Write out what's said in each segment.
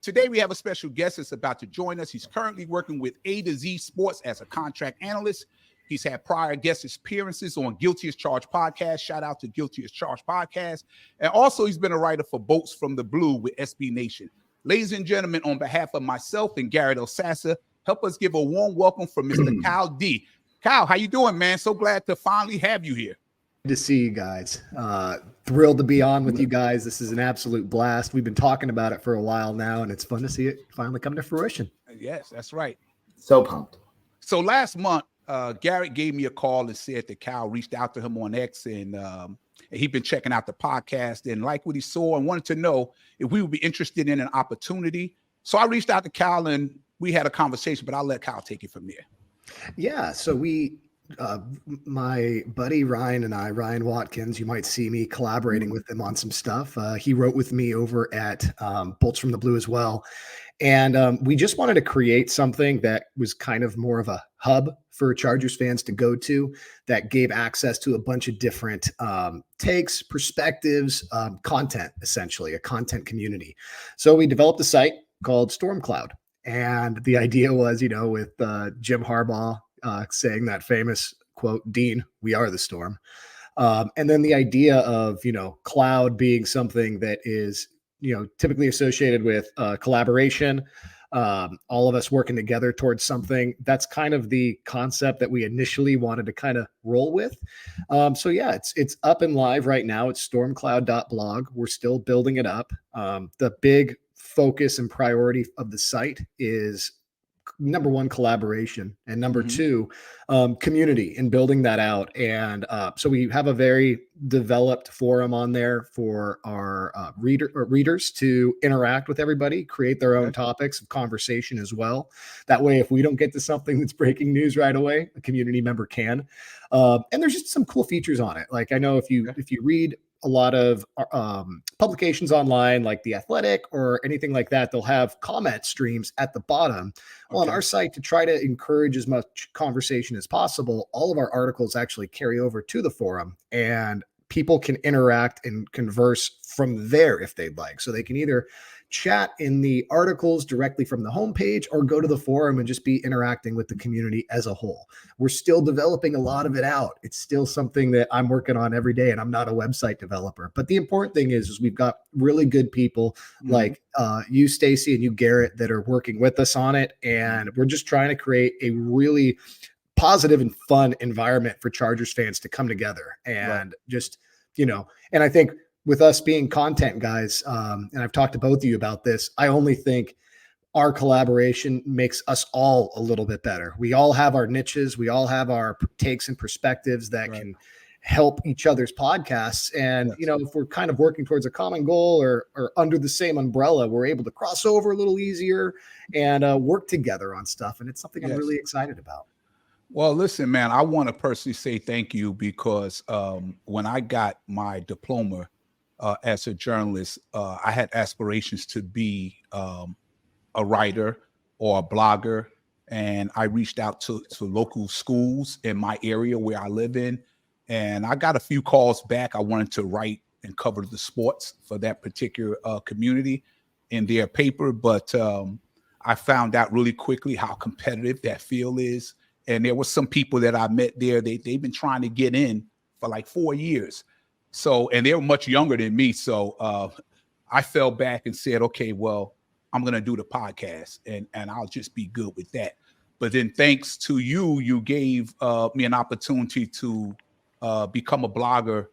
Today, we have a special guest that's about to join us. He's currently working with A to Z Sports as a contract analyst. He's had prior guest appearances on Guilty as Charged podcast. Shout out to Guilty as Charged podcast. And also, he's been a writer for Boats from the Blue with SB Nation. Ladies and gentlemen, on behalf of myself and Garrett Elsasser, help us give a warm welcome for Mr. Kyle D. Kyle, how you doing, man? So glad to finally have you here. Good to see you guys. Thrilled to be on with you guys. This is an absolute blast. We've been talking about it for a while now, and it's fun to see it finally come to fruition. Yes, that's right. So pumped. So last month, Garrett gave me a call and said that Kyle reached out to him on X, and he'd been checking out the podcast and liked what he saw and wanted to know if we would be interested in an opportunity. So I reached out to Kyle, and we had a conversation, but I'll let Kyle take it from there. Yeah, so my buddy Ryan and I, Ryan Watkins, you might see me collaborating with him on some stuff. He wrote with me over at Bolts from the Blue as well. And we just wanted to create something that was kind of more of a hub for Chargers fans to go to that gave access to a bunch of different takes, perspectives, content, essentially, a content community. So we developed a site called StormCloud. And the idea was, with Jim Harbaugh saying that famous quote, "Dean, we are the storm." And then the idea of, cloud being something that is, typically associated with collaboration, all of us working together towards something. That's kind of the concept that we initially wanted to kind of roll with. So yeah, it's up and live right now. It's stormcloud.blog. We're still building it up. The big focus and priority of the site is number one, collaboration, and number two, community, and building that out. And so we have a very developed forum on there for our readers to interact with everybody, create their own topics of conversation as well. That way, if we don't get to something that's breaking news right away, a community member can. And there's just some cool features on it. Like I know if you read a lot of publications online like The Athletic or anything like that, they'll have comment streams at the bottom. Well, on our site, to try to encourage as much conversation as possible, all of our articles actually carry over to the forum, and people can interact and converse from there if they'd like. So they can either chat in the articles directly from the homepage or go to the forum and just be interacting with the community as a whole. We're still developing a lot of it out. It's still something that I'm working on every day, and I'm not a website developer. But the important thing is we've got really good people like you, Stacy, and you, Garrett, that are working with us on it. And we're just trying to create a really positive and fun environment for Chargers fans to come together and just, and I think with us being content guys, and I've talked to both of you about this, I only think our collaboration makes us all a little bit better. We all have our niches. We all have our takes and perspectives that can help each other's podcasts. And, if we're kind of working towards a common goal or under the same umbrella, we're able to cross over a little easier and work together on stuff. And it's something I'm really excited about. Well, listen, man, I want to personally say thank you because when I got my diploma as a journalist, I had aspirations to be a writer or a blogger. And I reached out to local schools in my area where I live in. And I got a few calls back. I wanted to write and cover the sports for that particular community in their paper. But I found out really quickly how competitive that field is. And there were some people that I met there. They've been trying to get in for like 4 years. So, and they were much younger than me. So I fell back and said, okay, well, I'm going to do the podcast and I'll just be good with that. But then thanks to you, you gave me an opportunity to become a blogger,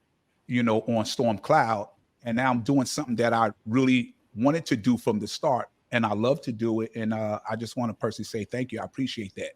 on StormCloud. And now I'm doing something that I really wanted to do from the start. And I love to do it. And I just want to personally say thank you. I appreciate that.